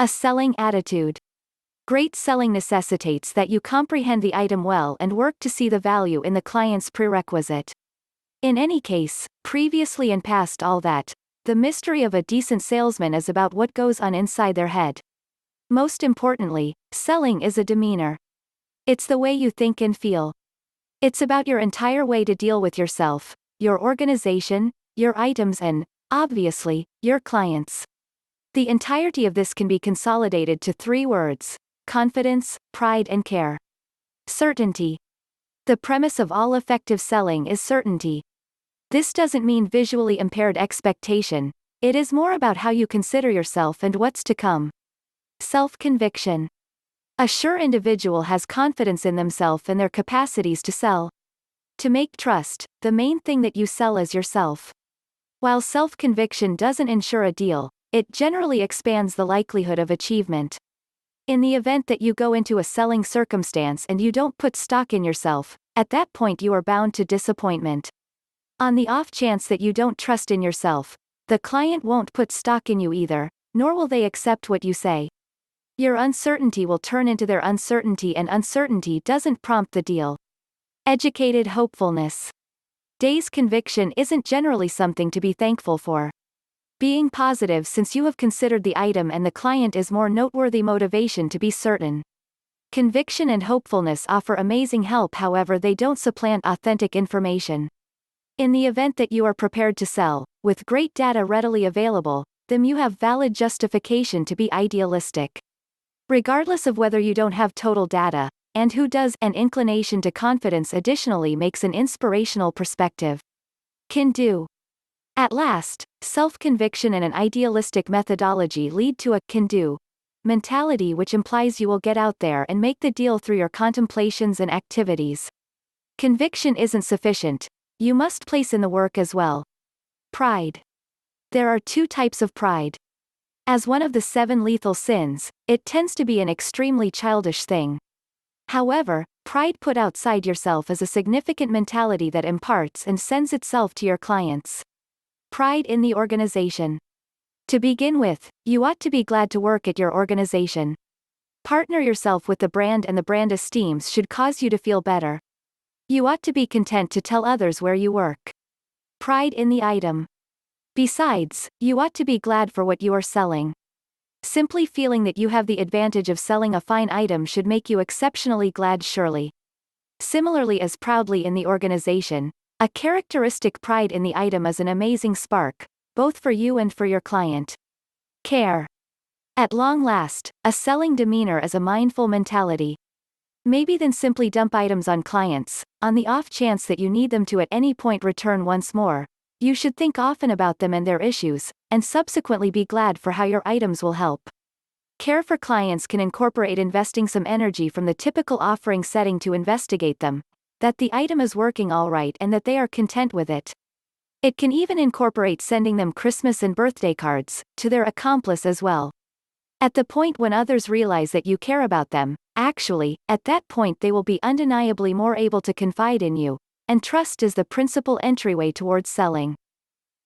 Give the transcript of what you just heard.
A selling attitude. Great selling necessitates that you comprehend the item well and work to see the value in the client's prerequisite. In any case, previously and past all that, the mystery of a decent salesman is about what goes on inside their head. Most importantly, selling is a demeanor. It's the way you think and feel. It's about your entire way to deal with yourself, your organization, your items and, obviously, your clients. The entirety of this can be consolidated to 3 words: confidence, pride and care. Certainty. The premise of all effective selling is certainty. This doesn't mean visually impaired expectation, it is more about how you consider yourself and what's to come. Self-conviction. A sure individual has confidence in themselves and their capacities to sell. To make trust, the main thing that you sell is yourself. While self-conviction doesn't ensure a deal, it generally expands the likelihood of achievement. In the event that you go into a selling circumstance and you don't put stock in yourself, at that point you are bound to disappointment. On the off chance that you don't trust in yourself, the client won't put stock in you either, nor will they accept what you say. Your uncertainty will turn into their uncertainty, and uncertainty doesn't prompt the deal. Educated hopefulness. Day's conviction isn't generally something to be thankful for. Being positive since you have considered the item and the client is more noteworthy motivation to be certain. Conviction and hopefulness offer amazing help, however they don't supplant authentic information. In the event that you are prepared to sell, with great data readily available, then you have valid justification to be idealistic. Regardless of whether you don't have total data, and who does, an inclination to confidence additionally makes an inspirational perspective. Can do. At last, self-conviction and an idealistic methodology lead to a can-do mentality, which implies you will get out there and make the deal through your contemplations and activities. Conviction isn't sufficient. You must place in the work as well. Pride. There are 2 types of pride. As one of the 7 lethal sins, it tends to be an extremely childish thing. However, pride put outside yourself is a significant mentality that imparts and sends itself to your clients. Pride in the organization. To begin with, you ought to be glad to work at your organization. Partner yourself with the brand, and the brand esteems should cause you to feel better. You ought to be content to tell others where you work. Pride in the item. Besides, you ought to be glad for what you are selling. Simply feeling that you have the advantage of selling a fine item should make you exceptionally glad, surely. Similarly, as proudly in the organization, a characteristic pride in the item is an amazing spark, both for you and for your client. Care. At long last, a selling demeanor is a mindful mentality. Maybe then simply dump items on clients, on the off chance that you need them to at any point return once more. You should think often about them and their issues, and subsequently be glad for how your items will help. Care for clients can incorporate investing some energy from the typical offering setting to investigate them, that the item is working all right and that they are content with it. It can even incorporate sending them Christmas and birthday cards, to their accomplice as well. At the point when others realize that you care about them, actually, at that point they will be undeniably more able to confide in you, and trust is the principal entryway towards selling.